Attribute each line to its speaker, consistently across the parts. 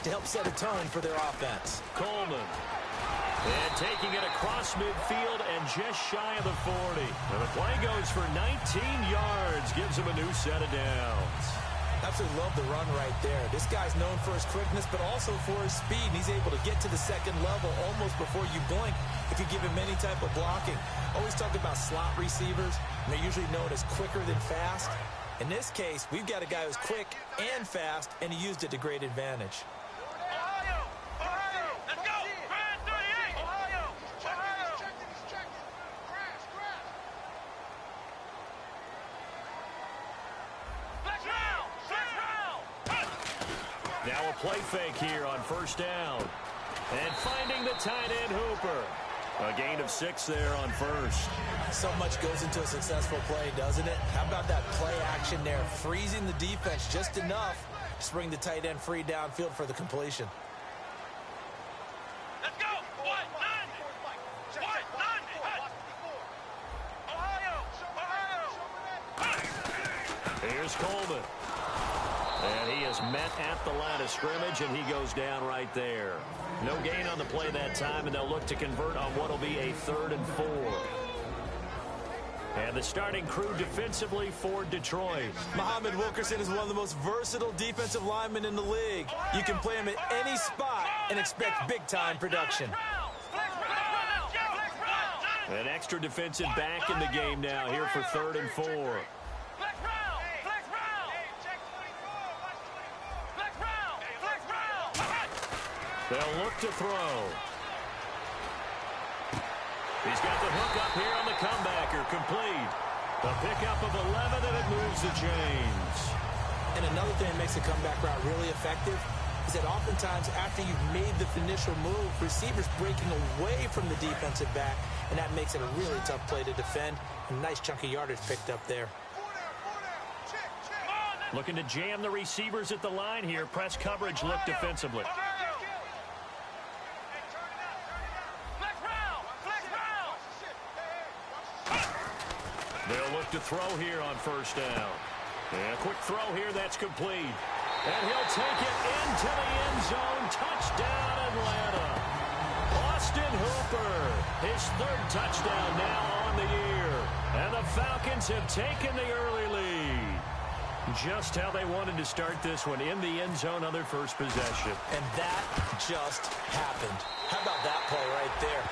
Speaker 1: to help set a tone for their offense.
Speaker 2: Coleman. And taking it across midfield and just shy of the 40. And the play goes for 19 yards, gives him a new set of downs.
Speaker 1: Absolutely love the run right there. This guy's known for his quickness, but also for his speed. And he's able to get to the second level almost before you blink if you give him any type of blocking. Always talk about slot receivers. And they're usually known as quicker than fast. In this case, we've got a guy who's quick and fast, and he used it to great advantage.
Speaker 2: Now a play fake here on first down. And finding the tight end Hooper. A gain of 6 there on first.
Speaker 1: So much goes into a successful play, doesn't it? How about that play action there? Freezing the defense just enough to bring the tight end free downfield for the completion.
Speaker 3: Let's go!
Speaker 2: Here's Coleman. And he is met at the line of scrimmage, and he goes down right there. No gain on the play that time, and they'll look to convert on what will be a 3rd and 4. And the starting crew defensively for Detroit.
Speaker 1: Muhammad Wilkerson is one of the most versatile defensive linemen in the league. You can play him at any spot and expect big-time production.
Speaker 2: An extra defensive back in the game now here for 3rd and 4. They'll look to throw. He's got the hook up here on the comebacker. Complete. A pickup of 11, and it moves the chains.
Speaker 1: And another thing that makes the comeback route really effective is that oftentimes after you've made the initial move, receivers breaking away from the defensive back, and that makes it a really tough play to defend. A nice chunk of yardage picked up there.
Speaker 2: Looking to jam the receivers at the line here. Press coverage look defensively. They'll look to throw here on first down. And a quick throw here, that's complete. And he'll take it into the end zone. Touchdown, Atlanta. Austin Hooper, his 3rd touchdown now on the year. And the Falcons have taken the early lead. Just how they wanted to start this one, in the end zone on their first possession.
Speaker 1: And that just happened. How about that play right there?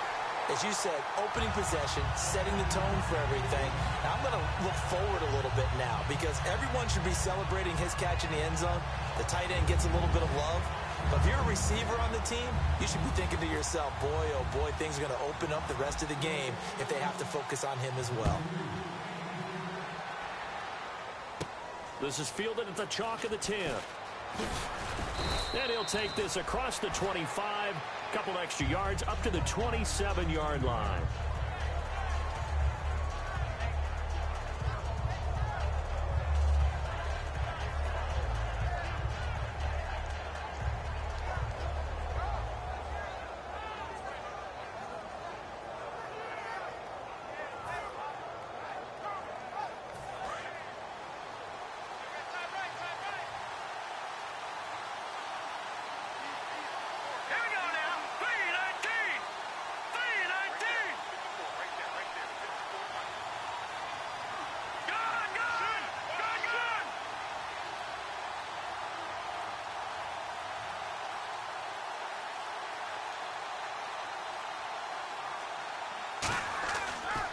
Speaker 1: As you said, opening possession, setting the tone for everything. Now, I'm going to look forward a little bit now because everyone should be celebrating his catch in the end zone. The tight end gets a little bit of love. But if you're a receiver on the team, you should be thinking to yourself, boy, oh boy, things are going to open up the rest of the game if they have to focus on him as well.
Speaker 2: This is fielded at the chalk of the 10. And he'll take this across the 25, couple extra yards up to the 27-yard line.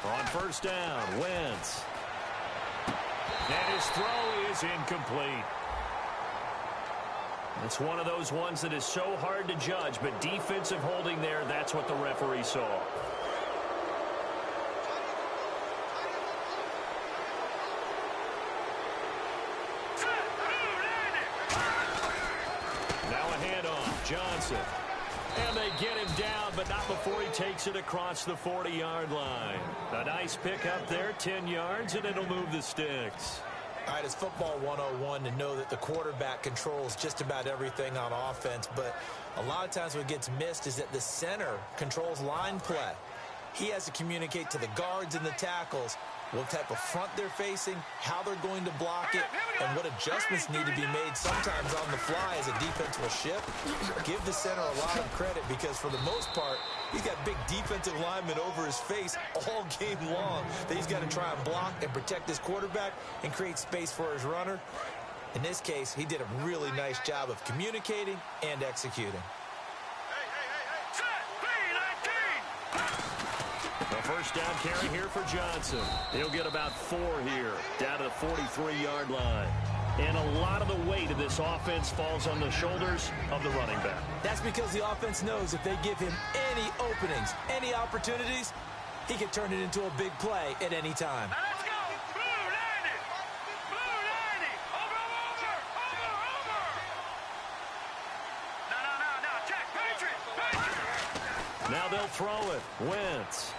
Speaker 2: On first down, Wentz. And his throw is incomplete. It's one of those ones that is so hard to judge, but defensive holding there, that's what the referee saw. Now a handoff, Johnson. And they get him down, but not before he takes it across the 40-yard line. A nice pick up there, 10 yards, and it'll move the sticks.
Speaker 1: All right, it's football 101 to know that the quarterback controls just about everything on offense, but a lot of times what gets missed is that the center controls line play. He has to communicate to the guards and the tackles what type of front they're facing, how they're going to block it, and what adjustments need to be made sometimes on the fly as a defense will shift. Give the center a lot of credit because for the most part, he's got big defensive linemen over his face all game long that he's got to try and block and protect his quarterback and create space for his runner. In this case, he did a really nice job of communicating and executing.
Speaker 2: The first down carry here for Johnson. He'll get about 4 here, down to the 43-yard line. And a lot of the weight of this offense falls on the shoulders of the running back.
Speaker 1: That's because the offense knows if they give him any openings, any opportunities, he can turn it into a big play at any time.
Speaker 3: Let's go! Blue 90! Blue 90! Over! No, check! Patriot!
Speaker 2: Now they'll throw it. Wentz.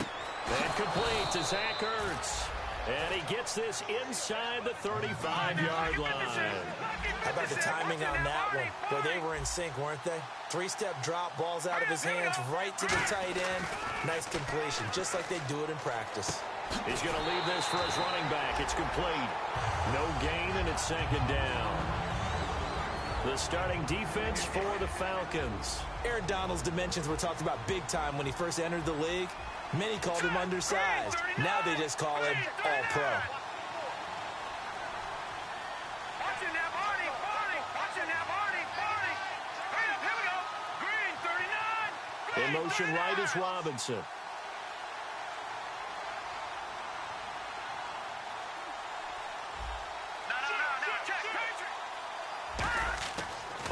Speaker 2: And complete to Zach Ertz. And he gets this inside the 35-yard line.
Speaker 1: How about the timing on that one? Boy, they were in sync, weren't they? 3-step drop, balls out of his hands, right to the tight end. Nice completion, just like they do it in practice.
Speaker 2: He's going to leave this for his running back. It's complete. No gain, and it's second down. The starting defense for the Falcons.
Speaker 1: Aaron Donald's dimensions were talked about big time when he first entered the league. Many called him undersized. Now they just call him all-pro.
Speaker 2: In motion right is Robinson.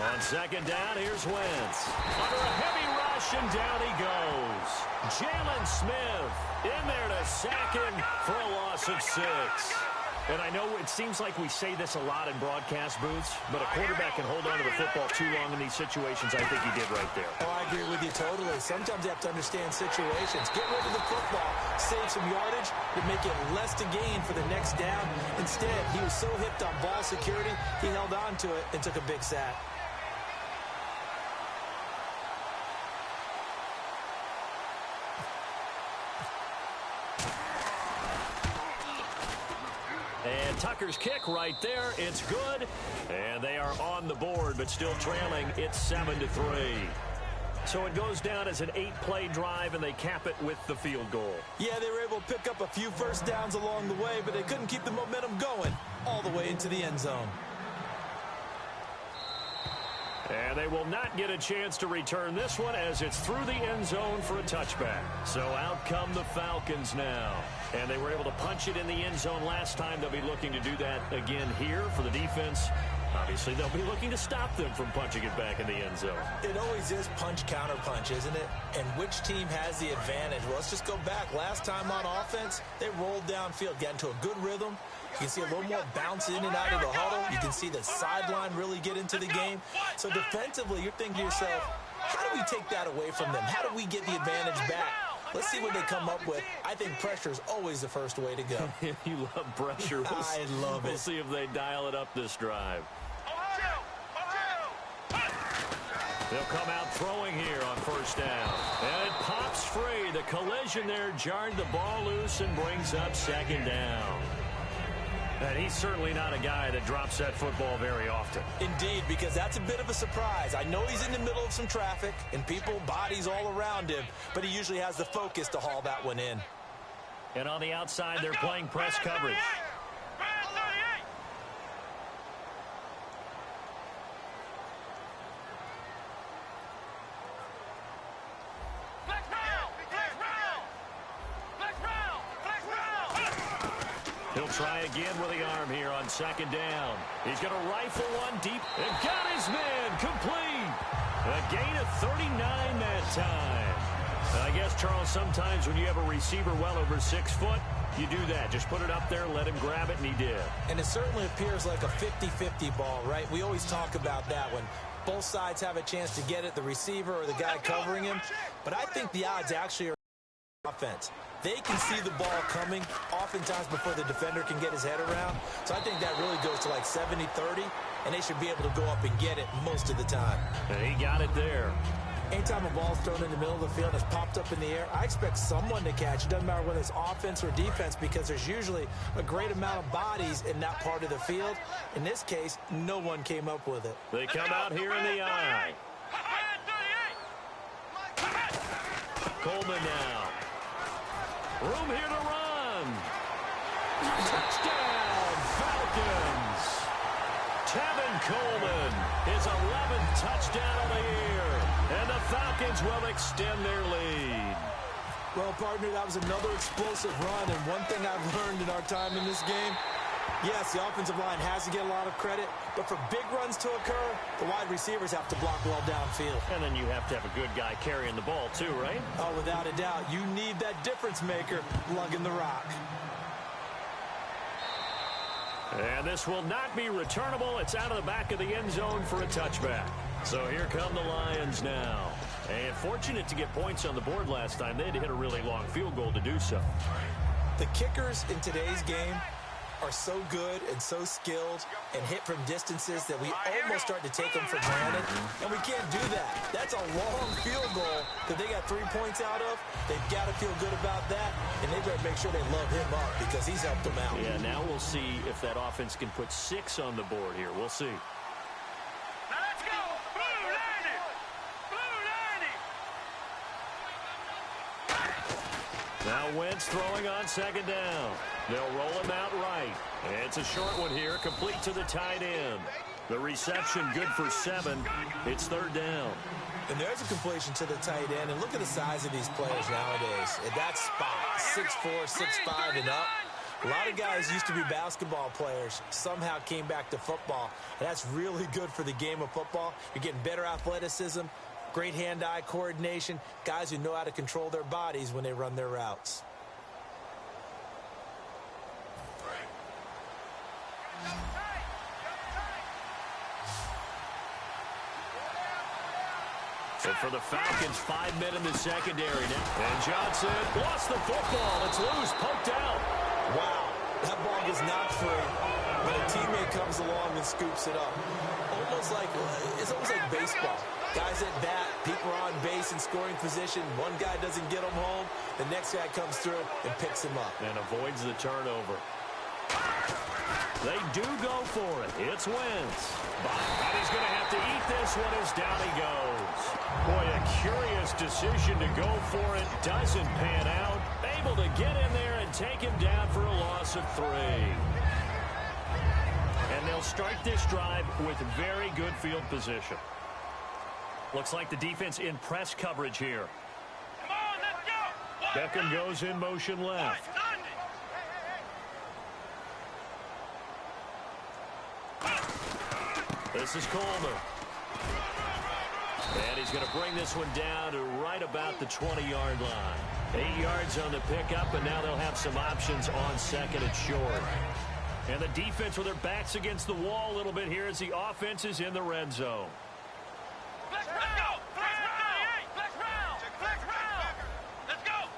Speaker 2: On second down, here's Wentz. Under a heavy rush, and down he goes. Jalen Smith in there to sack him for a loss of 6. And I know it seems like we say this a lot in broadcast booths, but a quarterback can hold on to the football too long in these situations. I think he did right there.
Speaker 1: Oh, I agree with you totally. Sometimes you have to understand situations. Get rid of the football, save some yardage to make it less to gain for the next down. Instead, he was so hipped on ball security, he held on to it and took a big sack.
Speaker 2: And Tucker's kick right there. It's good. And they are on the board, but still trailing. It's 7-3. So it goes down as an 8-play drive, and they cap it with the field goal.
Speaker 1: Yeah, they were able to pick up a few first downs along the way, but they couldn't keep the momentum going all the way into the end zone.
Speaker 2: And they will not get a chance to return this one as it's through the end zone for a touchback. So out come the Falcons now. And they were able to punch it in the end zone last time. They'll be looking to do that again here for the defense. Obviously, they'll be looking to stop them from punching it back in the end zone.
Speaker 1: It always is punch-counter-punch, isn't it? And which team has the advantage? Well, let's just go back. Last time on offense, they rolled downfield, got into a good rhythm. You can see a little more bounce in and out of the huddle. You can see the sideline really get into the game. So defensively, you're thinking to yourself, how do we take that away from them? How do we get the advantage back? Let's see what they come up with. I think pressure is always the first way to go.
Speaker 2: You love pressure.
Speaker 1: I love it.
Speaker 2: We'll see if they dial it up this drive. They'll come out throwing here on first down. And it pops free. The collision there jarred the ball loose and brings up second down. And he's certainly not a guy that drops that football very often.
Speaker 1: Indeed, because that's a bit of a surprise. I know he's in the middle of some traffic and people, bodies all around him, but he usually has the focus to haul that one in.
Speaker 2: And on the outside, they're playing press coverage. He'll try again with the arm here on second down. He's going to rifle one deep and got his man complete. A gain of 39 that time. And I guess, Charles, sometimes when you have a receiver well over 6 foot, you do that. Just put it up there, let him grab it, and he did.
Speaker 1: And it certainly appears like a 50-50 ball, right? We always talk about that when both sides have a chance to get it, the receiver or the guy covering him. But I think the odds actually are offense. They can see the ball coming oftentimes before the defender can get his head around. So I think that really goes to like 70-30, and they should be able to go up and get it most of the time.
Speaker 2: And he got it there.
Speaker 1: Anytime a ball's thrown in the middle of the field and it's popped up in the air, I expect someone to catch. It doesn't matter whether it's offense or defense because there's usually a great amount of bodies in that part of the field. In this case, no one came up with it.
Speaker 2: They come out here in the I. Coleman now. Room here to run. Touchdown, Falcons. Tevin Coleman, his 11th touchdown of the year. And the Falcons will extend their lead.
Speaker 1: Well, partner, that was another explosive run. And one thing I've learned in our time in this game, yes, the offensive line has to get a lot of credit, but for big runs to occur, the wide receivers have to block well downfield.
Speaker 2: And then you have to have a good guy carrying the ball too, right?
Speaker 1: Oh, without a doubt. You need that difference maker lugging the rock.
Speaker 2: And this will not be returnable. It's out of the back of the end zone for a touchback. So here come the Lions now. And fortunate to get points on the board last time. They had to hit a really long field goal to do so.
Speaker 1: The kickers in today's game are so good and so skilled and hit from distances that we almost start to take them for granted, and we can't do that. That's a long field goal that they got 3 points out of. They've got to feel good about that, and they better make sure they love him up because he's helped them out.
Speaker 2: Yeah, now we'll see if that offense can put 6 on the board here. We'll see.
Speaker 3: Now let's go. Blue line it. Blue line it.
Speaker 2: Now Wentz throwing on second down. They'll roll him out right. It's a short one here, complete to the tight end. The reception good for 7. It's third down.
Speaker 1: And there's a completion to the tight end. And look at the size of these players nowadays. At that spot, 6'4", 6'5", and up. A lot of guys used to be basketball players, somehow came back to football. And that's really good for the game of football. You're getting better athleticism, great hand-eye coordination, guys who know how to control their bodies when they run their routes.
Speaker 2: So for the Falcons, 5 men in the secondary now. And Johnson lost the football. It's loose, poked out.
Speaker 1: Wow, that ball gets knocked free, but a teammate comes along and scoops it up. It's almost like baseball. Guys at bat, people are on base in scoring position. One guy doesn't get him home. The next guy comes through and picks him up.
Speaker 2: And avoids the turnover. They do go for it. It's Wentz. And he's going to have to eat this one as down he goes. Boy, a curious decision to go for it. Doesn't pan out. Able to get in there and take him down for a loss of 3. And they'll start this drive with very good field position. Looks like the defense in press coverage here.
Speaker 3: Come on, let's go.
Speaker 2: Beckham goes in motion left. This is Coleman. And he's going to bring this one down to right about the 20-yard line. 8 yards on the pickup, and now they'll have some options on second and short. And the defense with their backs against the wall a little bit here as the offense is in the red zone.
Speaker 3: Let's go. Let's round. Let's go.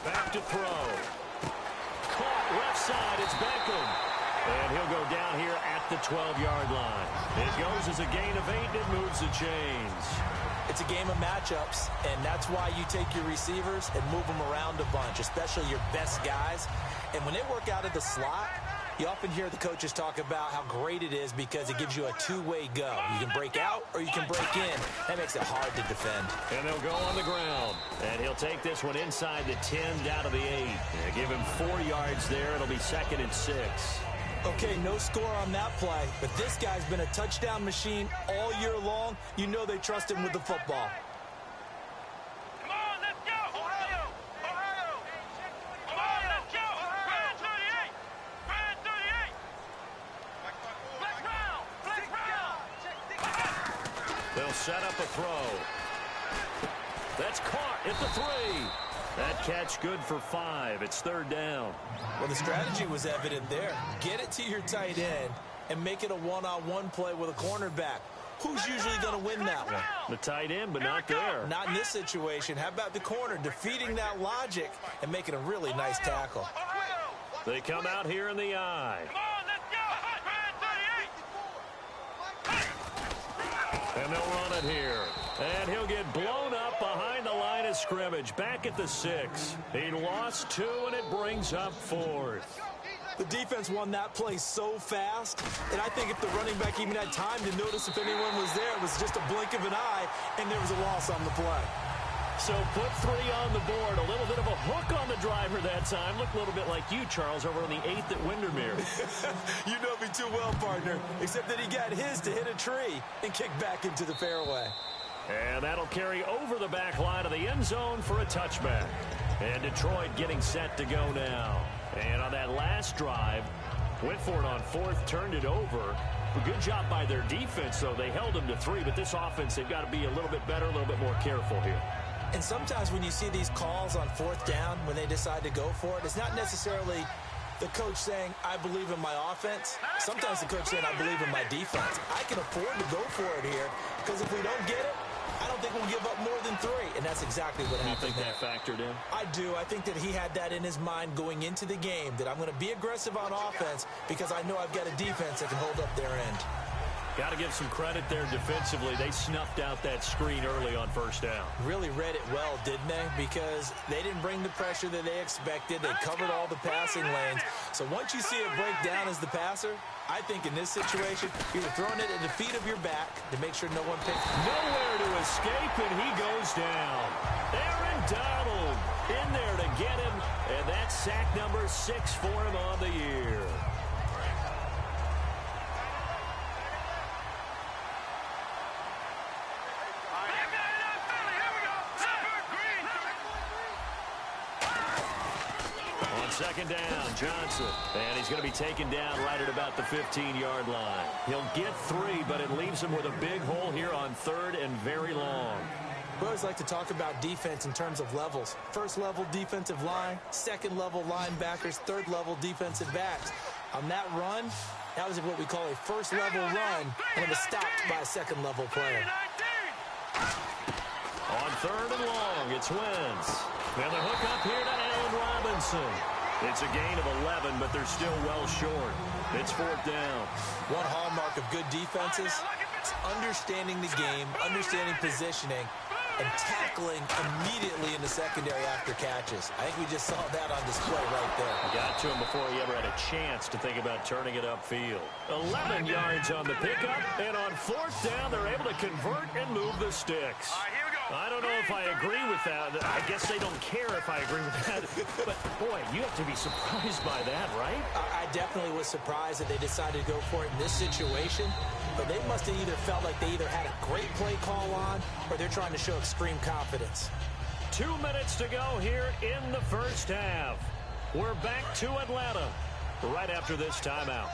Speaker 2: Back to throw. Caught left side. It's Beckham. And he'll go down here at the 12-yard line. It goes as a gain of 8, and it moves the chains.
Speaker 1: It's a game of matchups, and that's why you take your receivers and move them around a bunch, especially your best guys. And when they work out of the slot, you often hear the coaches talk about how great it is because it gives you a two-way go. You can break out or you can break in. That makes it hard to defend.
Speaker 2: And they'll go on the ground. And he'll take this one inside the 10 down to the 8. And give him 4 yards there. It'll be second and 6.
Speaker 1: Okay, no score on that play, but this guy's been a touchdown machine all year long. You know they trust him with the football.
Speaker 3: Come on, let's go. Ohio. Come on, let's go. Grand 38. Let's round.
Speaker 2: They'll set up a throw. That's caught at the 3. That catch good for 5. It's third down.
Speaker 1: Well, the strategy was evident there. Get it to your tight end and make it a one-on-one play with a cornerback. Who's usually going to win that one?
Speaker 2: The tight end, but not there.
Speaker 1: Not in this situation. How about the corner defeating that logic and making a really nice tackle?
Speaker 2: They come out here in the I.
Speaker 3: Come on, let's go. Grand 38.
Speaker 2: And they'll run it here. And he'll get blown up behind the line of scrimmage. Back at the 6. He lost 2, and it brings up 4th.
Speaker 1: The defense won that play so fast, and I think if the running back even had time to notice if anyone was there, it was just a blink of an eye, and there was a loss on the play.
Speaker 2: So put 3 on the board. A little bit of a hook on the driver that time. Looked a little bit like you, Charles, over on the 8th at Windermere.
Speaker 1: You know me too well, partner, except that he got his to hit a tree and kick back into the fairway.
Speaker 2: And that'll carry over the back line of the end zone for a touchback. And Detroit getting set to go now. And on that last drive, went for it on 4th, turned it over. A good job by their defense, though. They held them to 3, but this offense, they've got to be a little bit better, a little bit more careful here.
Speaker 1: And sometimes when you see these calls on 4th down, when they decide to go for it, it's not necessarily the coach saying, I believe in my offense. Sometimes the coach saying, I believe in my defense. I can afford to go for it here, because if we don't get it, I don't think we'll give up more than 3, and that's exactly what happened.
Speaker 2: You think that factored in?
Speaker 1: I do. I think that he had that in his mind going into the game, that I'm going to be aggressive on offense because I know I've got a defense that can hold up their end.
Speaker 2: Got to give some credit there defensively. They snuffed out that screen early on 1st down.
Speaker 1: Really read it well, didn't they? Because they didn't bring the pressure that they expected. They covered all the passing lanes. So once you see it break down as the passer, I think in this situation, you're throwing it at the feet of your back to make sure no one picks.
Speaker 2: Nowhere to escape, and he goes down. Aaron Donald in there to get him, and that's sack number 6 for him on the year. Second down, Johnson. And he's going to be taken down right at about the 15-yard line. He'll get 3, but it leaves him with a big hole here on 3rd and very long.
Speaker 1: We always like to talk about defense in terms of levels. First level defensive line, second level linebackers, third level defensive backs. On that run, that was what we call a first level run, and it was stopped by a second level player.
Speaker 2: On 3rd and long, it's Wentz. And the hook up here to Allen Robinson. It's a gain of 11, but they're still well short. It's 4th down.
Speaker 1: One hallmark of good defenses is understanding the game, understanding positioning, and tackling immediately in the secondary after catches. I think we just saw that on display right there.
Speaker 2: Got to him before he ever had a chance to think about turning it upfield. 11 yards on the pickup, and on 4th down, they're able to convert and move the sticks. I don't know if I agree with that. I guess they don't care if I agree with that. But, boy, you have to be surprised by that, right?
Speaker 1: I definitely was surprised that they decided to go for it in this situation. But they must have either felt like they either had a great play call on or they're trying to show extreme confidence.
Speaker 2: 2 minutes to go here in the first half. We're back to Atlanta right after this timeout.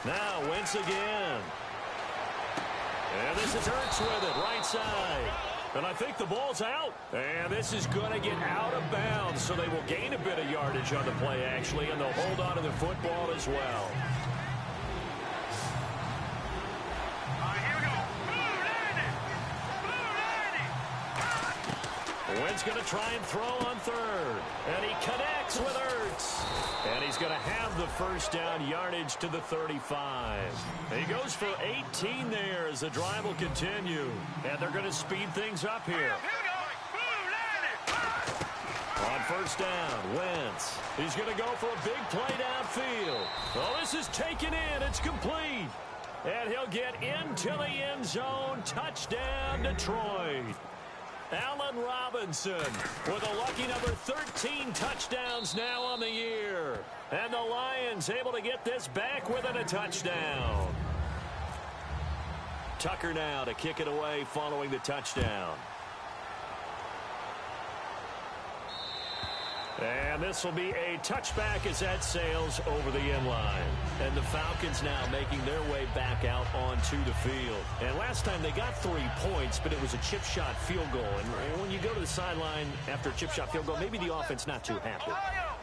Speaker 2: Now Wentz again. And this is Ertz with it, right side. And I think the ball's out. And this is going to get out of bounds, so they will gain a bit of yardage on the play, actually, and they'll hold on to the football as well. Wentz going to try and throw on 3rd. And he connects with Ertz. And he's going to have the first down, yardage to the 35. He goes for 18 there as the drive will continue. And they're going to speed things up here. On 1st down, Wentz. He's going to go for a big play downfield. Oh, this is taken in. It's complete. And he'll get into the end zone. Touchdown, Detroit. Allen Robinson with a lucky number 13 touchdowns now on the year. And the Lions able to get this back within a touchdown. Tucker now to kick it away following the touchdown. And this will be a touchback as that sails over the end line. And the Falcons now making their way back out onto the field. And last time they got 3 points, but it was a chip shot field goal. And when you go to the sideline after a chip shot field goal, maybe the offense not too happy.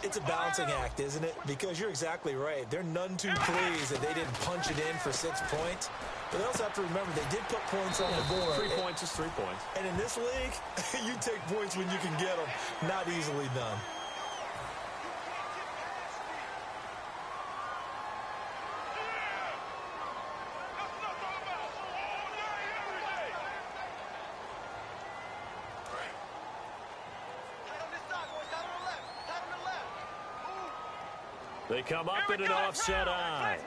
Speaker 1: It's a balancing act, isn't it? Because you're exactly right. They're none too pleased that they didn't punch it in for 6 points. But they also have to remember they did put points on the board.
Speaker 2: 3 points is 3 points.
Speaker 1: And in this league, you take points when you can get them. Not easily done.
Speaker 2: They come up in an offset eye.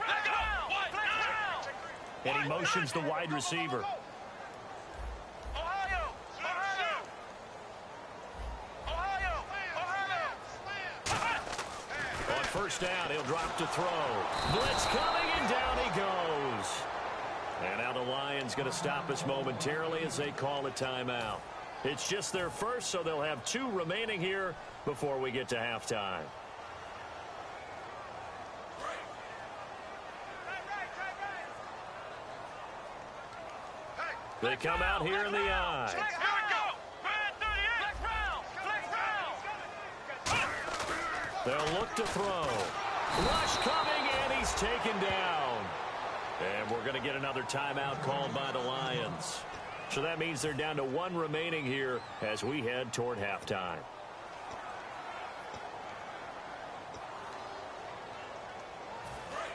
Speaker 2: And he motions the wide receiver. On first down, he'll drop to throw. Blitz coming, and down he goes. And now the Lions going to stop us momentarily as they call a timeout. It's just their first, so they'll have 2 remaining here before we get to halftime. They come out here in the eye. They'll look to throw. Rush coming, and he's taken down. And we're going to get another timeout called by the Lions. So that means they're down to 1 remaining here as we head toward halftime.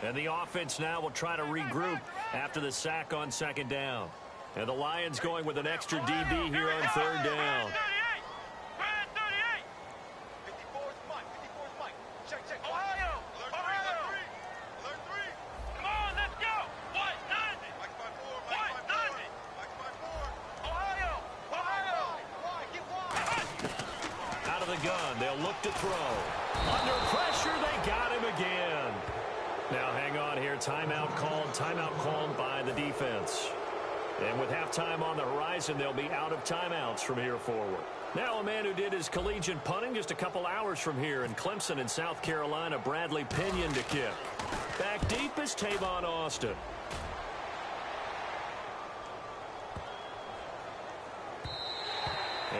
Speaker 2: And the offense now will try to regroup after the sack on second down. And the Lions going with an extra DB here on third down. Out of the gun, they'll look to throw. Under pressure, they got him again. Now hang on here, timeout called by the defense. And with halftime on the horizon, they'll be out of timeouts from here forward. Now a man who did his collegiate punting just a couple hours from here in Clemson in South Carolina, Bradley Pinion to kick. Back deep is Tavon Austin.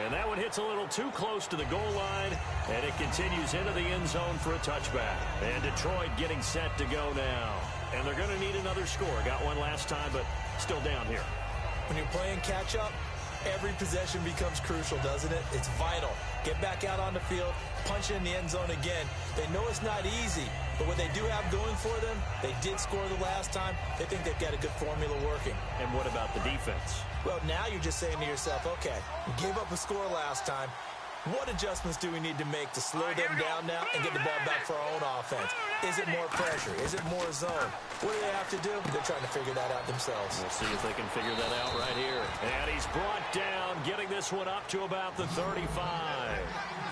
Speaker 2: And that one hits a little too close to the goal line, and it continues into the end zone for a touchback. And Detroit getting set to go now. And they're going to need another score. Got one last time, but still down here.
Speaker 1: When you're playing catch-up, every possession becomes crucial, doesn't it? It's vital. Get back out on the field, punch it in the end zone again. They know it's not easy, but what they do have going for them, they did score the last time. They think they've got a good formula working.
Speaker 2: And what about the defense?
Speaker 1: Well, now you're just saying to yourself, okay, we gave up a score last time. What adjustments do we need to make to slow them down now and get the ball back for our own offense? Is it more pressure? Is it more zone? What do they have to do? They're trying to figure that out themselves.
Speaker 2: We'll see if they can figure that out right here. And he's brought down, getting this one up to about the 35.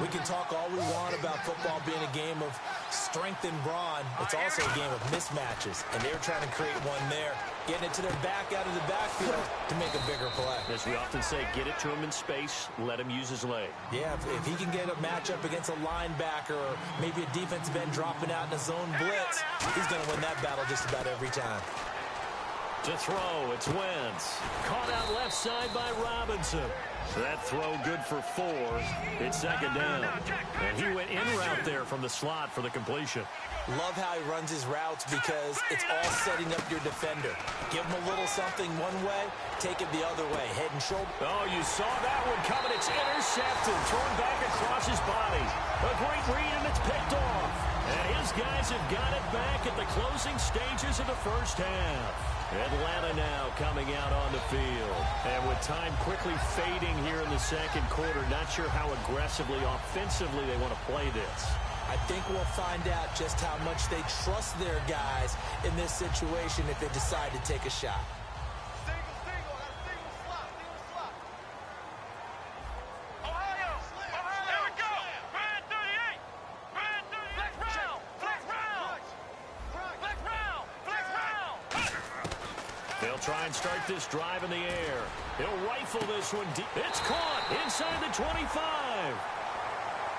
Speaker 1: We can talk all we want about football being a game of strength and brawn. It's also a game of mismatches, and they're trying to create one there, getting it to their back out of the backfield to make a bigger play.
Speaker 2: As we often say, get it to him in space, let him use his leg.
Speaker 1: Yeah, if he can get a matchup against a linebacker or maybe a defensive end dropping out in a zone blitz, he's going to win that battle just about every time.
Speaker 2: To throw, it's Wentz. Caught out left side by Robinson. That throw good for 4. It's second down. And he went in route there from the slot for the completion.
Speaker 1: Love how he runs his routes because it's all setting up your defender. Give him a little something one way, take it the other way, head and shoulder.
Speaker 2: Oh, you saw that one coming. It's intercepted, thrown back across his body. A great read, and it's picked off. And his guys have got it back at the closing stages of the first half. Atlanta now coming out on the field. And with time quickly fading here in the second quarter, not sure how aggressively, offensively they want to play this.
Speaker 1: I think we'll find out just how much they trust their guys in this situation if they decide to take a shot.
Speaker 2: They'll try and start this drive in the air. He'll rifle this one deep. It's caught inside the 25.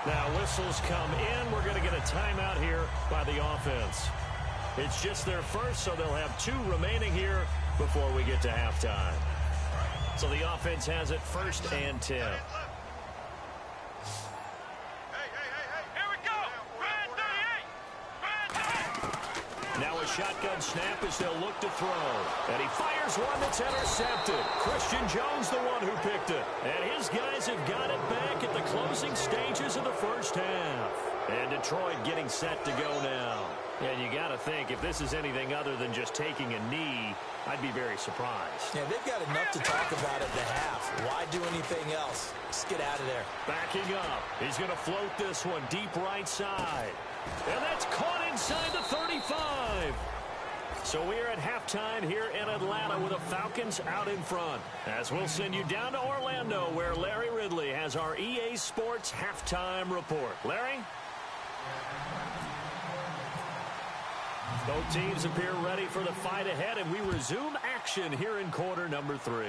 Speaker 2: Now whistles come in. We're going to get a timeout here by the offense. It's just their first, so they'll have 2 remaining here before we get to halftime. So the offense has it 1st and 10. Now a shotgun snap as they'll look to throw. And he fires one that's intercepted. Christian Jones the one who picked it. And his guys have got it back at the closing stages of the first half. And Detroit getting set to go now. And you got to think, if this is anything other than just taking a knee, I'd be very surprised.
Speaker 1: Yeah, they've got enough to talk about at the half. Why do anything else? Just get out of there.
Speaker 2: Backing up. He's going to float this one deep right side. And that's caught inside drive. So we are at halftime here in Atlanta with the Falcons out in front. As we'll send you down to Orlando where Larry Ridley has our EA Sports halftime report. Larry? Both teams appear ready for the fight ahead, and we resume action here in quarter number 3.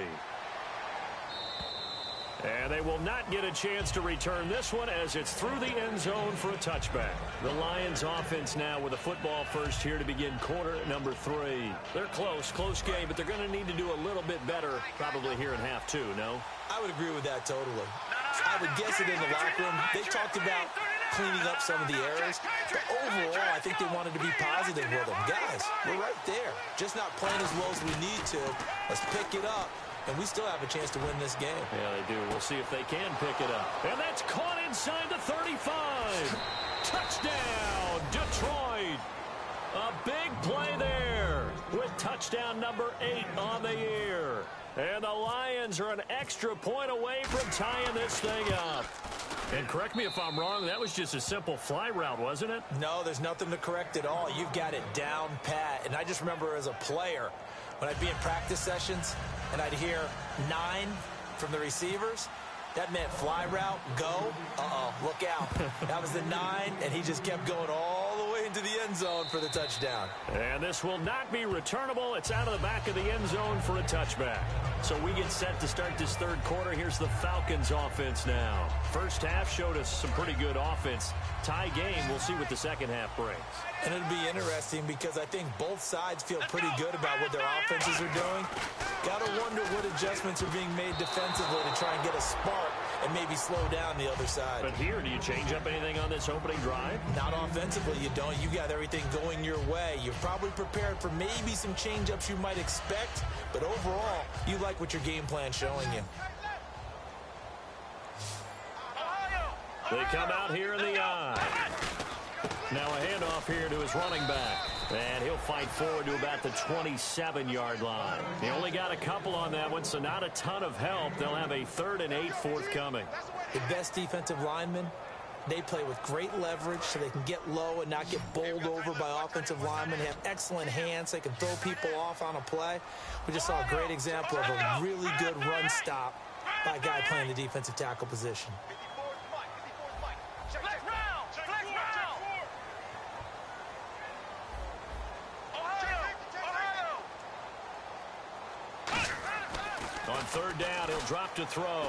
Speaker 2: And they will not get a chance to return this one as it's through the end zone for a touchback. The Lions offense now with a football first here to begin quarter number 3. They're close game, but they're going to need to do a little bit better probably here in half 2, no?
Speaker 1: I would agree with that totally. I would guess it in the locker room. They talked about cleaning up some of the errors, but overall, I think they wanted to be positive with them. Guys, we're right there. Just not playing as well as we need to. Let's pick it up. And we still have a chance to win this game.
Speaker 2: Yeah, they do. We'll see if they can pick it up. And that's caught inside the 35. Touchdown, Detroit. A big play there with touchdown number 8 on the year. And the Lions are an extra point away from tying this thing up. And correct me if I'm wrong, that was just a simple fly route, wasn't it?
Speaker 1: No, there's nothing to correct at all. You've got it down pat. And I just remember as a player, when I'd be in practice sessions and I'd hear 9 from the receivers, that meant fly route, go, look out. That was the 9, and he just kept going all the way into the end zone for the touchdown.
Speaker 2: And this will not be returnable. It's out of the back of the end zone for a touchback. So we get set to start this third quarter. Here's the Falcons offense now. First half showed us some pretty good offense. Tie game, we'll see what the second half brings.
Speaker 1: And it'll be interesting because I think both sides feel pretty good about what their offenses are doing. Got to wonder what adjustments are being made defensively to try and get a spark and maybe slow down the other side.
Speaker 2: But here, do you change up anything on this opening drive?
Speaker 1: Not offensively, you don't. You got everything going your way. You're probably prepared for maybe some change-ups you might expect, but overall, you like what your game plan's showing you.
Speaker 2: They come out here in the eye. Now a handoff here to his running back. And he'll fight forward to about the 27-yard line. He only got a couple on that one, so not a ton of help. They'll have a 3rd and 8 forthcoming.
Speaker 1: The best defensive linemen, they play with great leverage so they can get low and not get bowled over by offensive linemen. They have excellent hands. They can throw people off on a play. We just saw a great example of a really good run stop by a guy playing the defensive tackle position.
Speaker 2: On 3rd down, he'll drop to throw.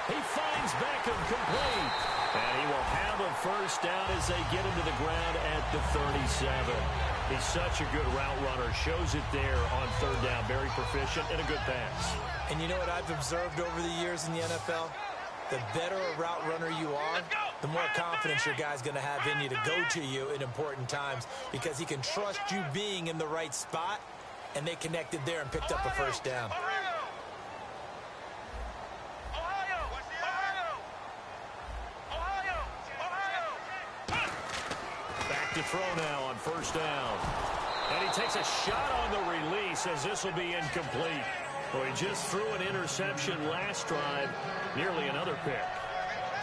Speaker 2: He finds Beckham complete. And he will have a first down as they get him to the ground at the 37. He's such a good route runner. Shows it there on 3rd down. Very proficient and a good pass.
Speaker 1: And you know what I've observed over the years in the NFL? The better a route runner you are, the more confidence your guy's going to have in you to go to you in important times because he can trust you being in the right spot, and they connected there and picked up a first down.
Speaker 2: To throw now on 1st down. And he takes a shot on the release as this will be incomplete. Well, he just threw an interception last drive, nearly another pick.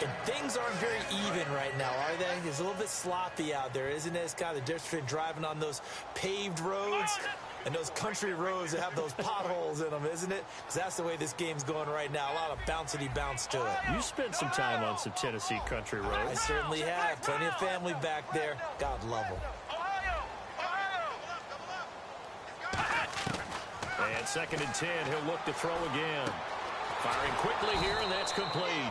Speaker 1: And things aren't very even right now, are they? It's a little bit sloppy out there, isn't it? It's kind of the difference between driving on those paved roads and those country roads that have those potholes in them, isn't it? Because that's the way this game's going right now. A lot of bouncy bounce to it.
Speaker 2: You spent some time on some Tennessee country roads.
Speaker 1: I certainly have. Plenty of family back there. God love them.
Speaker 2: And 2nd and 10, he'll look to throw again. Firing quickly here, and that's complete.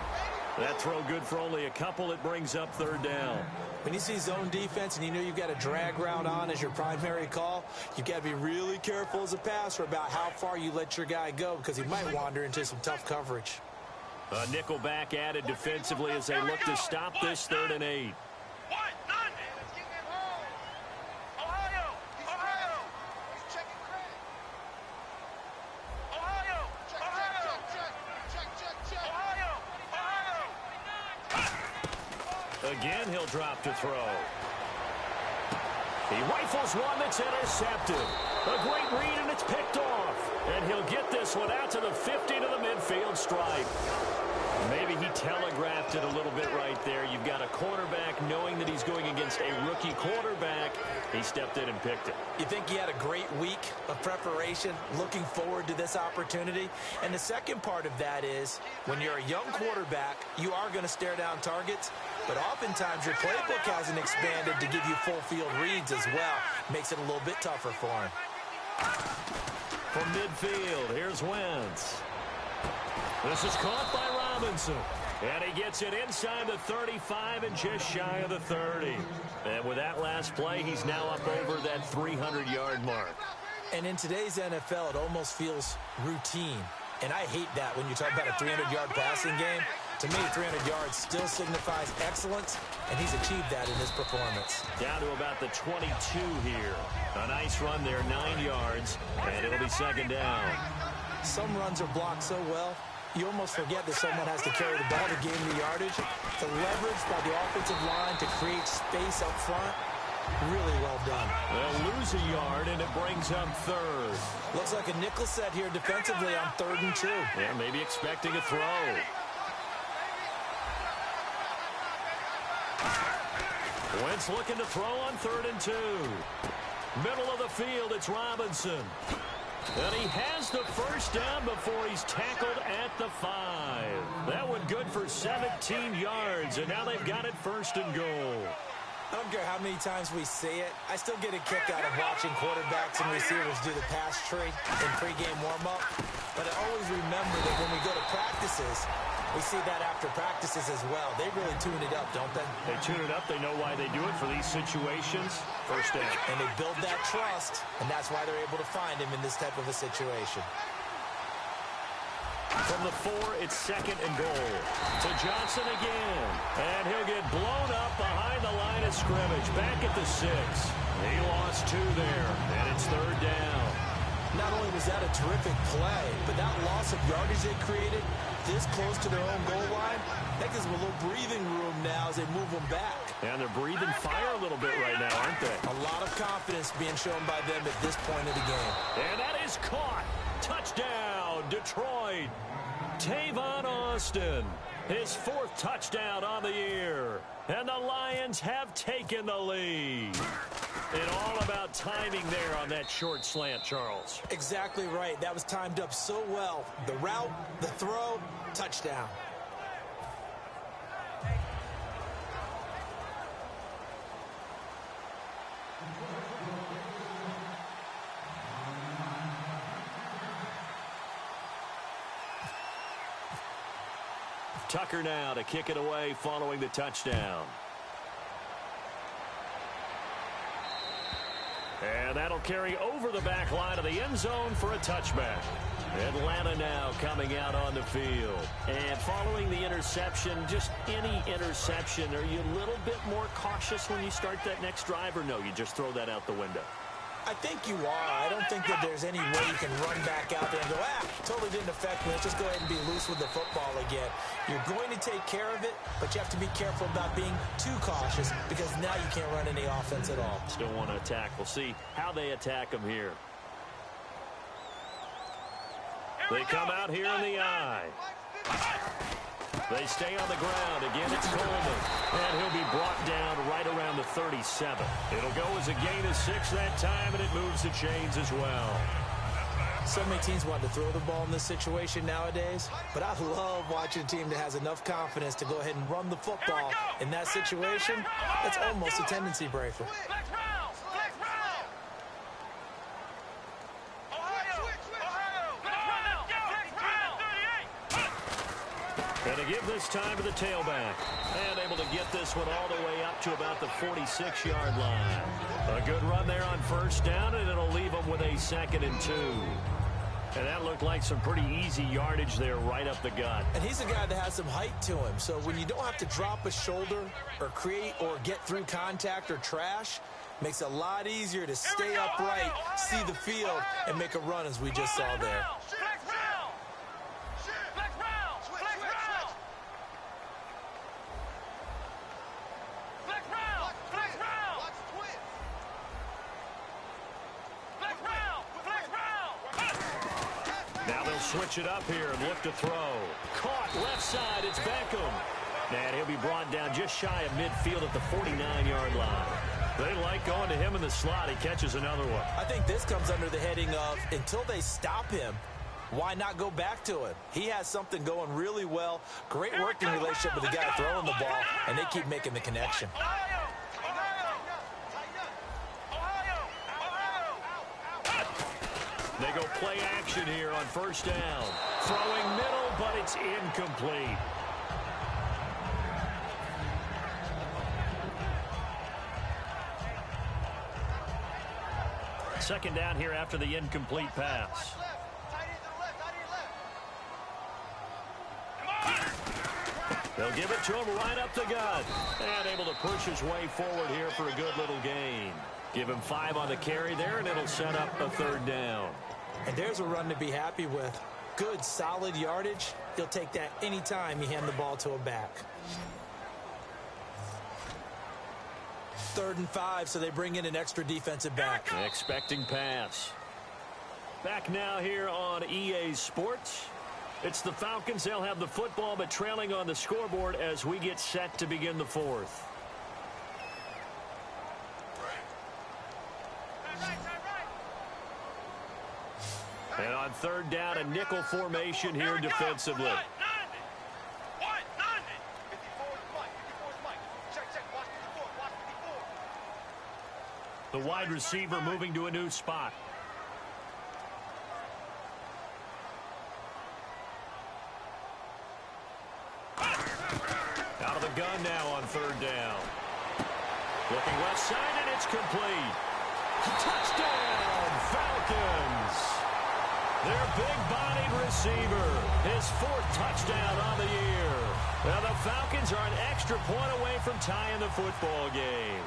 Speaker 2: That throw good for only a couple. It brings up 3rd down.
Speaker 1: When you see zone defense and you know you've got a drag route on as your primary call, you've got to be really careful as a passer about how far you let your guy go because he might wander into some tough coverage.
Speaker 2: A nickel back added defensively as they look to stop this 3rd and 8. Again, he'll drop to throw. He rifles one that's intercepted. A great read, and it's picked off. And he'll get this one out to the 50 to the midfield stripe. Maybe he telegraphed it a little bit right there. You've got a quarterback knowing that he's going against a rookie quarterback. He stepped in and picked it.
Speaker 1: You think he had a great week of preparation, looking forward to this opportunity? And the second part of that is, when you're a young quarterback, you are going to stare down targets, but oftentimes your playbook hasn't expanded to give you full field reads as well. Makes it a little bit tougher for him.
Speaker 2: From midfield, here's Wentz. This is caught by Robinson. And he gets it inside the 35 and just shy of the 30. And with that last play, he's now up over that 300-yard mark.
Speaker 1: And in today's NFL, it almost feels routine. And I hate that when you talk about a 300-yard passing game. To me, 300 yards still signifies excellence, and he's achieved that in his performance.
Speaker 2: Down to about the 22 here. A nice run there, 9 yards, and it'll be second down.
Speaker 1: Some runs are blocked so well, you almost forget that someone has to carry the ball to gain the yardage. The leverage by the offensive line to create space up front, really well done.
Speaker 2: They'll lose a yard, and it brings up third.
Speaker 1: Looks like a nickel set here defensively on 3rd and 2.
Speaker 2: Yeah, maybe expecting a throw. Wentz looking to throw on 3rd and 2. Middle of the field, it's Robinson. And he has the first down before he's tackled at the 5. That one good for 17 yards, and now they've got it 1st and goal.
Speaker 1: I don't care how many times we say it, I still get a kick out of watching quarterbacks and receivers do the pass tree in pregame warm-up. But I always remember that when we go to practices, we see that after practices as well. They really tune it up, don't they?
Speaker 2: They tune it up. They know why they do it for these situations. First down.
Speaker 1: And they build that trust, and that's why they're able to find him in this type of a situation.
Speaker 2: From the 4, it's 2nd and goal. To Johnson again. And he'll get blown up behind the line of scrimmage. Back at the 6. He lost 2 there, and it's 3rd down.
Speaker 1: Not only was that a terrific play, but that loss of yardage they created this close to their own goal line, that gives them a little breathing room now as they move them back.
Speaker 2: And they're breathing fire a little bit right now, aren't they?
Speaker 1: A lot of confidence being shown by them at this point of the game.
Speaker 2: And that is caught. Touchdown, Detroit. Tavon Austin, his 4th touchdown on the year. And the Lions have taken the lead. And all about timing there on that short slant, Charles.
Speaker 1: Exactly right. That was timed up so well. The route, the throw, touchdown.
Speaker 2: Tucker now to kick it away following the touchdown. And that'll carry over the back line of the end zone for a touchback. Atlanta now coming out on the field. And following the interception, just any interception, are you a little bit more cautious when you start that next drive, or no, you just throw that out the window?
Speaker 1: I think you are. I don't think that there's any way you can run back out there and go, totally didn't affect me. Let's just go ahead and be loose with the football again. You're going to take care of it, but you have to be careful about being too cautious because now you can't run any offense at all.
Speaker 2: Still want to attack. We'll see how they attack them here. They come out here in the eye. They stay on the ground. Again, it's Coleman. And he'll be brought down right around the 37. It'll go as a gain of 6 that time, and it moves the chains as well.
Speaker 1: So many teams want to throw the ball in this situation nowadays, but I love watching a team that has enough confidence to go ahead and run the football in that situation. That's almost a tendency breaker.
Speaker 2: And to give this time to the tailback. And able to get this one all the way up to about the 46-yard line. A good run there on 1st down, and it'll leave them with a 2nd and 2. And that looked like some pretty easy yardage there right up the gut.
Speaker 1: And he's a guy that has some height to him. So when you don't have to drop a shoulder or create or get through contact or trash, makes it a lot easier to stay upright, see the field, and make a run as we just saw there.
Speaker 2: Switch it up here and look to throw. Caught left side, it's Beckham. And he'll be brought down just shy of midfield at the 49-yard line. They like going to him in the slot. He catches another one.
Speaker 1: I think this comes under the heading of until they stop him, why not go back to him? He has something going really well. Great working relationship with the guy throwing the ball, and they keep making the connection.
Speaker 2: They go play action here on first down. Throwing middle, but it's incomplete. Second down here after the incomplete pass. They'll give it to him right up the gut. And able to push his way forward here for a good little gain. Give him 5 on the carry there, and it'll set up a third down.
Speaker 1: And there's a run to be happy with. Good, solid yardage. You'll take that anytime you hand the ball to a back. 3rd and 5, so they bring in an extra defensive back.
Speaker 2: Expecting pass. Back now here on EA Sports. It's the Falcons. They'll have the football, but trailing on the scoreboard as we get set to begin the fourth. And on third down, a nickel formation here defensively. The wide receiver moving to a new spot. Out of the gun now on third down. Looking left side, and it's complete. Touchdown, Falcons. Their big-bodied receiver, his 4th touchdown on the year. Now the Falcons are an extra point away from tying the football game.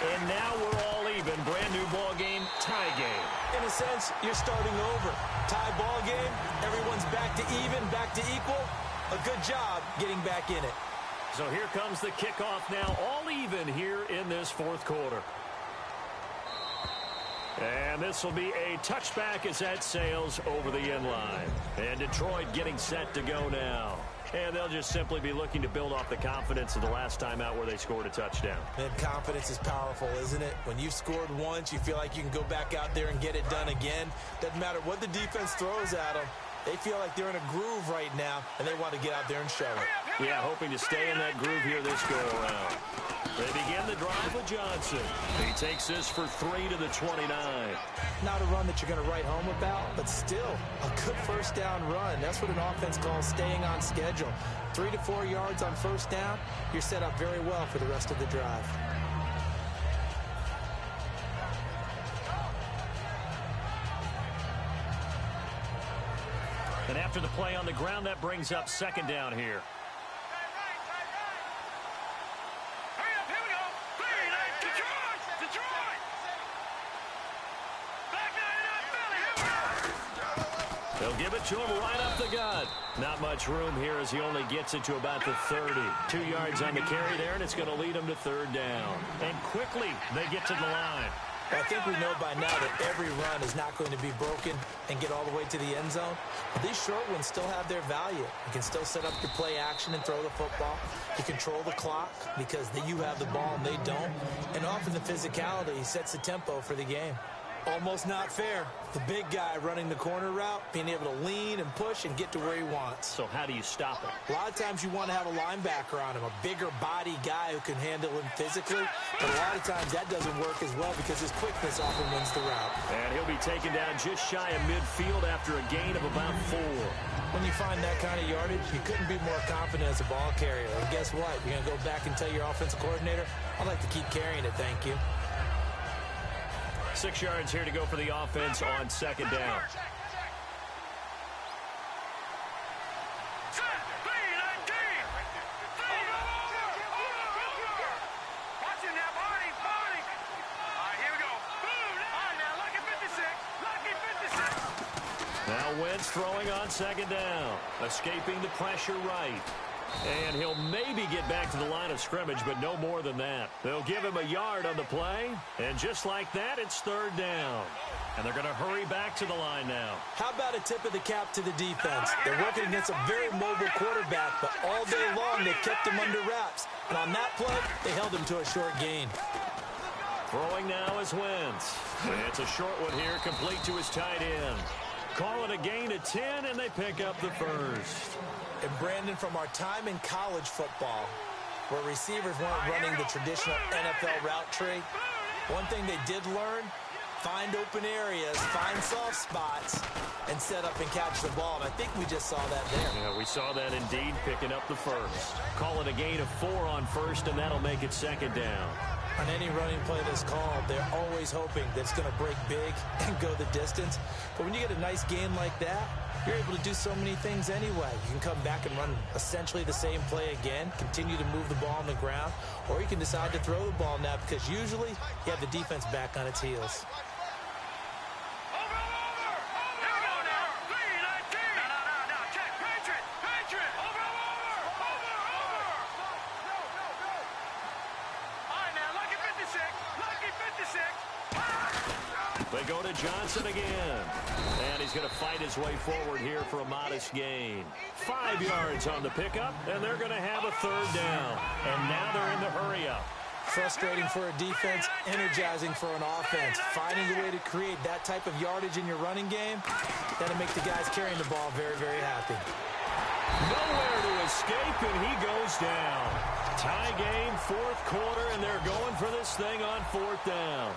Speaker 2: And now we're all even. Brand new ball game, tie game.
Speaker 1: In a sense, you're starting over. Tie ball game, everyone's back to even, back to equal. A good job getting back in it.
Speaker 2: So here comes the kickoff now, all even here in this fourth quarter. And this will be a touchback as that sails over the end line. And Detroit getting set to go now. And they'll just simply be looking to build off the confidence of the last time out where they scored a touchdown.
Speaker 1: And confidence is powerful, isn't it? When you've scored once, you feel like you can go back out there and get it done again. Doesn't matter what the defense throws at them. They feel like they're in a groove right now, and they want to get out there and show it.
Speaker 2: Yeah, hoping to stay in that groove here this go-around. They begin the drive with Johnson. He takes this for 3 to the 29.
Speaker 1: Not a run that you're going to write home about, but still a good first down run. That's what an offense calls staying on schedule. 3 to 4 yards on first down, you're set up very well for the rest of the drive.
Speaker 2: And after the play on the ground, that brings up second down here.
Speaker 3: Hurry up, here we go. Detroit! Back 99 Philly, here we go.
Speaker 2: They'll give it to him right up the gut. Not much room here as he only gets it to about the 30. 2 yards on the carry there, and it's going to lead him to third down. And quickly, they get to the line.
Speaker 1: I think we know by now that every run is not going to be broken and get all the way to the end zone. But these short ones still have their value. You can still set up your play action and throw the football. You control the clock because you have the ball and they don't. And often the physicality sets the tempo for the game. Almost not fair. The big guy running the corner route, being able to lean and push and get to where he wants.
Speaker 2: So how do you stop it?
Speaker 1: A lot of times you want to have a linebacker on him, a bigger body guy who can handle him physically. But a lot of times that doesn't work as well because his quickness often wins the route.
Speaker 2: And he'll be taken down just shy of midfield after a gain of about 4.
Speaker 1: When you find that kind of yardage, you couldn't be more confident as a ball carrier. And guess what? You're going to go back and tell your offensive coordinator, I'd like to keep carrying it, thank you.
Speaker 2: 6 yards here to go for the offense on second down. Now Wentz throwing on second down, escaping the pressure right. And he'll maybe get back to the line of scrimmage, but no more than that. They'll give him a yard on the play, and just like that, it's third down. And they're going to hurry back to the line now.
Speaker 1: How about a tip of the cap to the defense? They're working against a very mobile quarterback, but all day long they kept him under wraps. And on that play, they held him to a short gain.
Speaker 2: Throwing now is Wentz. It's a short one here, complete to his tight end. Call it a gain of 10, and they pick up the first.
Speaker 1: And Brandon, from our time in college football, where receivers weren't running the traditional NFL route tree, one thing they did learn, find open areas, find soft spots, and set up and catch the ball. And I think we just saw that there.
Speaker 2: Yeah, we saw that indeed, picking up the first. Call it a gain of 4 on first, and that'll make it second down.
Speaker 1: On any running play that's called, they're always hoping that it's going to break big and go the distance. But when you get a nice gain like that, you're able to do so many things anyway. You can come back and run essentially the same play again, continue to move the ball on the ground, or you can decide to throw the ball now because usually you have the defense back on its heels.
Speaker 2: They go to Johnson again. And he's going to fight his way forward here for a modest gain. 5 yards on the pickup, and they're going to have a third down. And now they're in the hurry-up.
Speaker 1: Frustrating for a defense, energizing for an offense. Finding a way to create that type of yardage in your running game, that'll make the guys carrying the ball very, very happy.
Speaker 2: Nowhere to escape, and he goes down. Tie game, fourth quarter, and they're going for this thing on fourth down.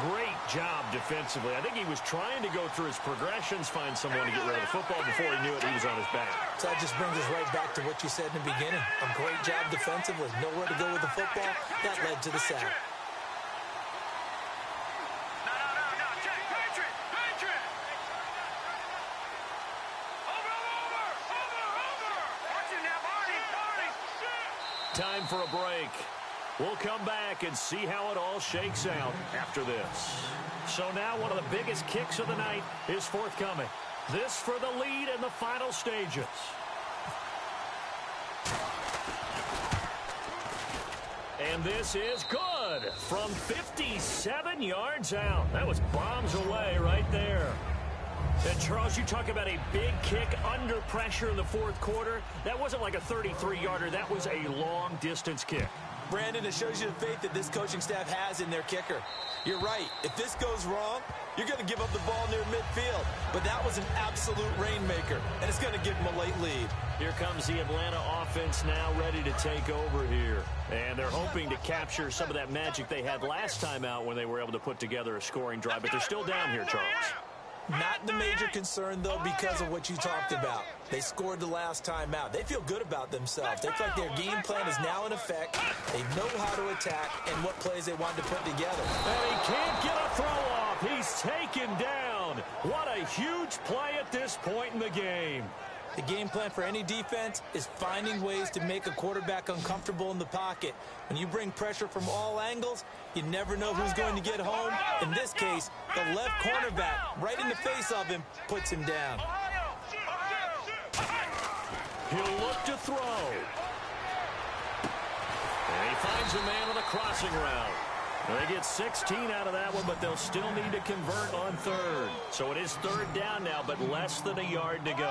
Speaker 2: Great job defensively. I think he was trying to go through his progressions, find someone to get rid of the football. Before he knew it, he was on his back.
Speaker 1: So that just brings us right back to what you said in the beginning. A great job defensively. Nowhere to go with the football. That led to the sack.
Speaker 2: Time for a break. We'll come back and see how it all shakes out after this. So now one of the biggest kicks of the night is forthcoming. This for the lead in the final stages. And this is good from 57 yards out. That was bombs away right there. And Charles, you talk about a big kick under pressure in the fourth quarter. That wasn't like a 33-yarder. That was a long-distance kick.
Speaker 1: Brandon, it shows you the faith that this coaching staff has in their kicker. You're right. If this goes wrong, you're going to give up the ball near midfield. But that was an absolute rainmaker, and it's going to give them a late lead.
Speaker 2: Here comes the Atlanta offense now ready to take over here. And they're hoping to capture some of that magic they had last time out when they were able to put together a scoring drive. But they're still down here, Charles.
Speaker 1: Not the major concern, though, because of what you talked about. They scored the last time out. They feel good about themselves. They feel like their game plan is now in effect. They know how to attack and what plays they want to put together.
Speaker 2: And he can't get a throw off. He's taken down. What a huge play at this point in the game.
Speaker 1: The game plan for any defense is finding ways to make a quarterback uncomfortable in the pocket. When you bring pressure from all angles, you never know who's going to get home. In this case, the left cornerback, right in the face of him, puts him down.
Speaker 2: He'll look to throw. And he finds a man on the crossing route. They get 16 out of that one, but they'll still need to convert on third. So it is third down now, but less than a yard to go.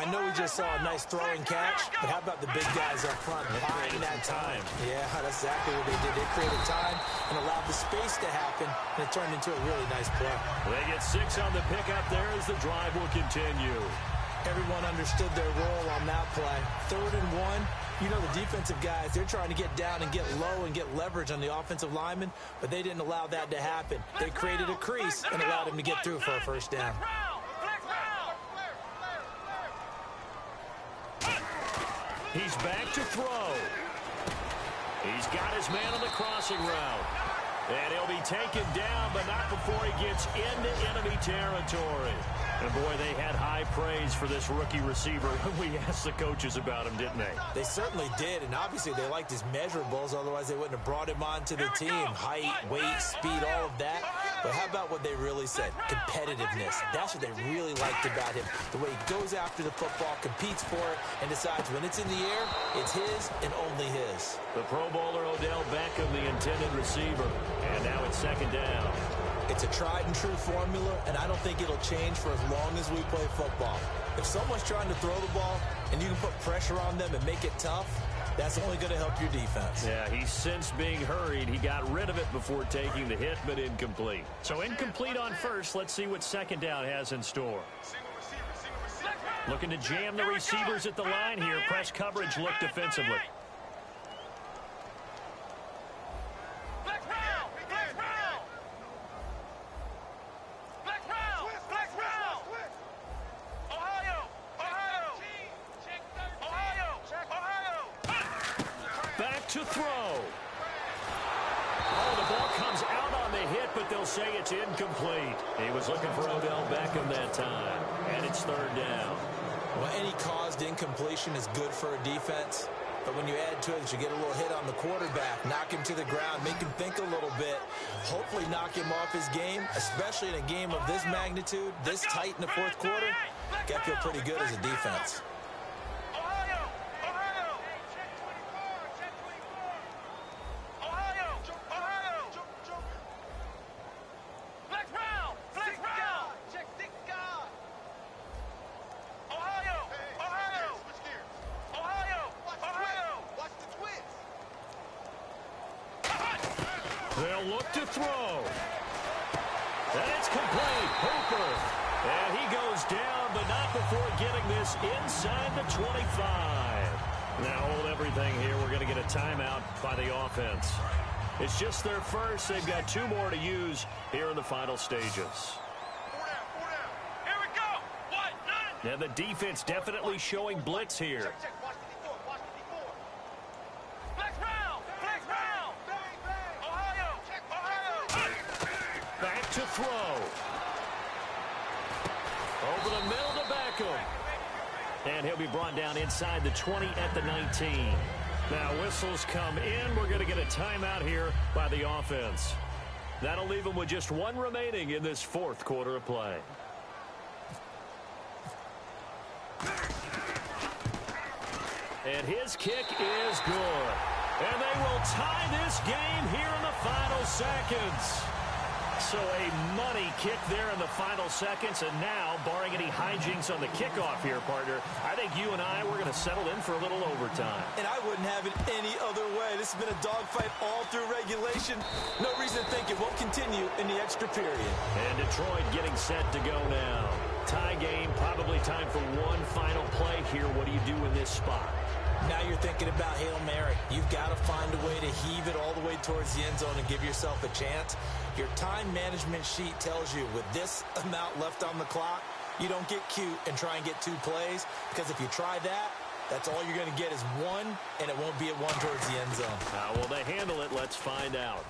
Speaker 1: I know we just saw a nice throwing catch, but how about the big guys up front buying that time? Yeah, that's exactly what they did. They created time and allowed the space to happen, and it turned into a really nice play.
Speaker 2: They get 6 on the pickup there as the drive will continue.
Speaker 1: Everyone understood their role on that play. 3rd and 1. You know the defensive guys, they're trying to get down and get low and get leverage on the offensive lineman, but they didn't allow that to happen. They created a crease and allowed him to get through for a first down.
Speaker 2: He's back to throw. He's got his man on the crossing route. And he'll be taken down, but not before he gets into enemy territory. And, boy, they had high praise for this rookie receiver when we asked the coaches about him, didn't they?
Speaker 1: They certainly did, and obviously they liked his measurables. Otherwise, they wouldn't have brought him onto the team. Height, weight, speed, all of that. But how about what they really said? Competitiveness. That's what they really liked about him. The way he goes after the football, competes for it, and decides when it's in the air, it's his and only his.
Speaker 2: The Pro Bowler Odell Beckham, the intended receiver. And now it's second down.
Speaker 1: It's a tried-and-true formula, and I don't think it'll change for as long as we play football. If someone's trying to throw the ball and you can put pressure on them and make it tough, That's only going to help your defense.
Speaker 2: Yeah, he sensed being hurried. He got rid of it before taking the hit, but incomplete. So incomplete on first. Let's see what second down has in store. Looking to jam the receivers at the line here. Press coverage look defensively. Back to throw. Oh, the ball comes out on the hit, but they'll say it's incomplete. He was looking for Odell Beckham that time, and it's third down.
Speaker 1: Well, any caused incompletion is good for a defense, but when you add to it that you get a little hit on the quarterback, knock him to the ground, make him think a little bit, hopefully knock him off his game, especially in a game of this magnitude, this tight in the fourth quarter, got to feel pretty good as a defense.
Speaker 2: They'll look to throw. And it's complete. Hooper. And he goes down, but not before getting this inside the 25. Now hold everything here. We're going to get a timeout by the offense. It's just their first. They've got two more to use here in the final stages.
Speaker 3: Here we go. What? None.
Speaker 2: And the defense definitely showing blitz here. Back to throw. Over the middle to Beckham. And he'll be brought down inside the 20 at the 19. Now whistles come in. We're going to get a timeout here by the offense. That'll leave them with just one remaining in this fourth quarter of play. And his kick is good. And they will tie this game here in the final seconds. So a money kick there in the final seconds. And now, barring any hijinks on the kickoff here, partner, I think you and I, we're going to settle in for a little overtime.
Speaker 1: And I wouldn't have it any other way. This has been a dogfight all through regulation. No reason to think it won't continue in the extra period.
Speaker 2: And Detroit getting set to go now. Tie game, probably time for one final play here. What do you do in this spot?
Speaker 1: Now you're thinking about Hail Mary. You've got to find a way to heave it all the way towards the end zone and give yourself a chance. Your time management sheet tells you with this amount left on the clock, you don't get cute and try and get two plays, because if you try that, that's all you're going to get is one, and it won't be a one towards the end zone.
Speaker 2: How will they handle it? Let's find out.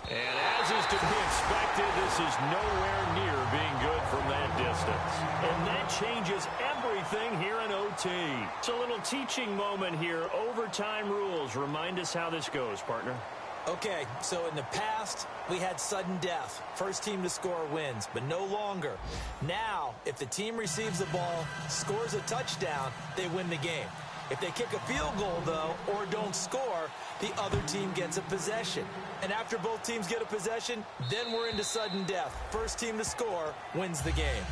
Speaker 2: And as is to be expected, this is nowhere near being good from that distance. And that changes everything here in OT. It's a little teaching moment here. Overtime rules. Remind us how this goes, partner.
Speaker 1: Okay, so in the past, we had sudden death. First team to score wins, but no longer. Now, if the team receives the ball, scores a touchdown, they win the game. If they kick a field goal, though, or don't score, the other team gets a possession. And after both teams get a possession, then we're into sudden death. First team to score wins the game.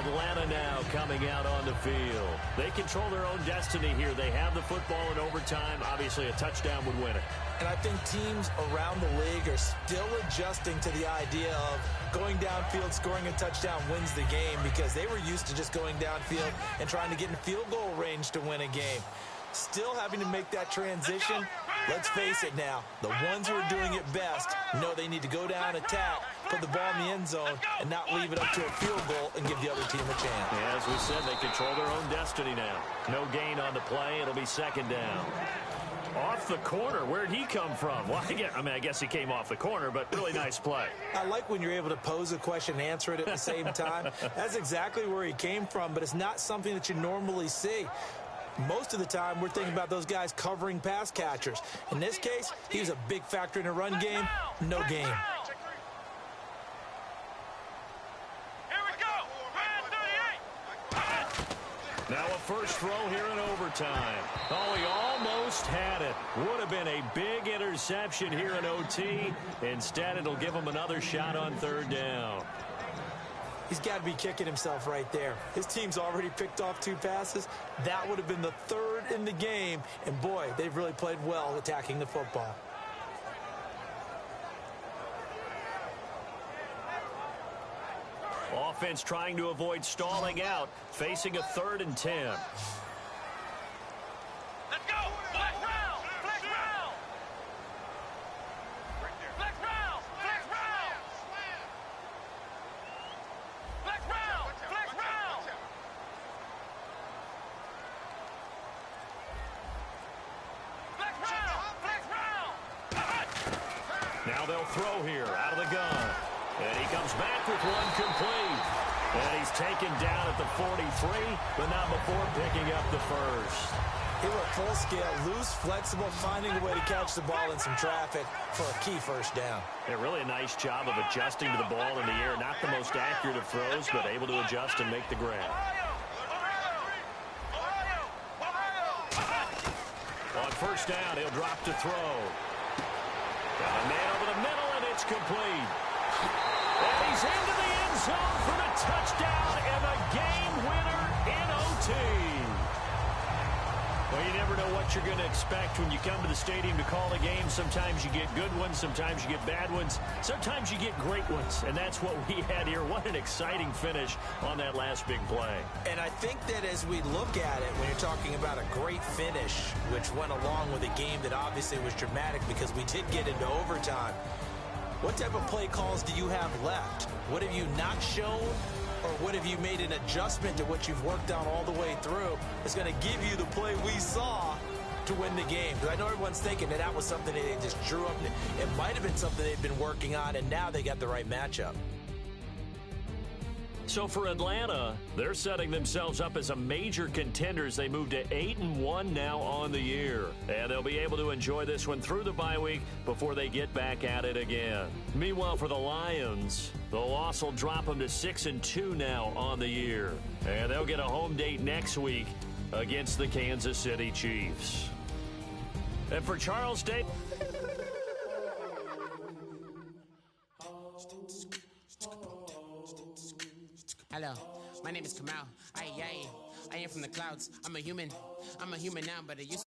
Speaker 2: Atlanta now coming out on the field. They control their own destiny here. They have the football in overtime. Obviously, a touchdown would win it.
Speaker 1: And I think teams around the league are still adjusting to the idea of going downfield, scoring a touchdown wins the game, because they were used to just going downfield and trying to get in field goal range to win a game. Still having to make that transition. Let's face it now, the ones who are doing it best know they need to go down, attack, put the ball in the end zone, and not leave it up to a field goal and give the other team a chance.
Speaker 2: Yeah, as we said, they control their own destiny now. No gain on the play. It'll be second down. Off the corner. Where'd he come from? Well, I guess he came off the corner, but really nice play.
Speaker 1: I like when you're able to pose a question and answer it at the same time. That's exactly where he came from, but it's not something that you normally see. Most of the time, we're thinking about those guys covering pass catchers. In this case, he was a big factor in a run game. No game.
Speaker 2: Now a first throw here in overtime. Oh, he almost had it. Would have been a big interception here in OT. Instead, it'll give him another shot on third down.
Speaker 1: He's got to be kicking himself right there. His team's already picked off 2 passes. That would have been the 3rd in the game. And, boy, they've really played well attacking the football.
Speaker 2: Offense trying to avoid stalling out, facing a 3rd and 10.
Speaker 3: Let's go! Flex round! Flex round! Flex round! Flex round! Flex round! Flex round! Flex round! Flex round!
Speaker 2: Now they'll throw here out of the gun. And he comes back with one complete. And he's taken down at the 43, but not before picking up the first.
Speaker 1: He looked full scale, loose, flexible, finding a way to catch the ball in some traffic for a key first down.
Speaker 2: Yeah, really a nice job of adjusting to the ball in the air. Not the most accurate of throws, but able to adjust and make the grab. On first down, he'll drop to throw. Got a man over the middle, and it's complete. And he's into the end zone for the touchdown and the game winner in OT. Well, you never know what you're going to expect when you come to the stadium to call a game. Sometimes you get good ones, sometimes you get bad ones, sometimes you get great ones, and that's what we had here. What an exciting finish on that last big play.
Speaker 1: And I think that as we look at it, when you're talking about a great finish, which went along with a game that obviously was dramatic because we did get into overtime, what type of play calls do you have left? What have you not shown, or what have you made an adjustment to what you've worked on all the way through that's going to give you the play we saw to win the game? Because I know everyone's thinking that was something that they just drew up. It might have been something they've been working on, and now they got the right matchup.
Speaker 2: So for Atlanta, they're setting themselves up as a major contender as they move to 8-1 now on the year. And they'll be able to enjoy this one through the bye week before they get back at it again. Meanwhile, for the Lions, the loss will drop them to 6-2 now on the year. And they'll get a home date next week against the Kansas City Chiefs. And for Charles Day...
Speaker 4: Hello, my name is Kamal. I am from the clouds. I'm a human now, but I used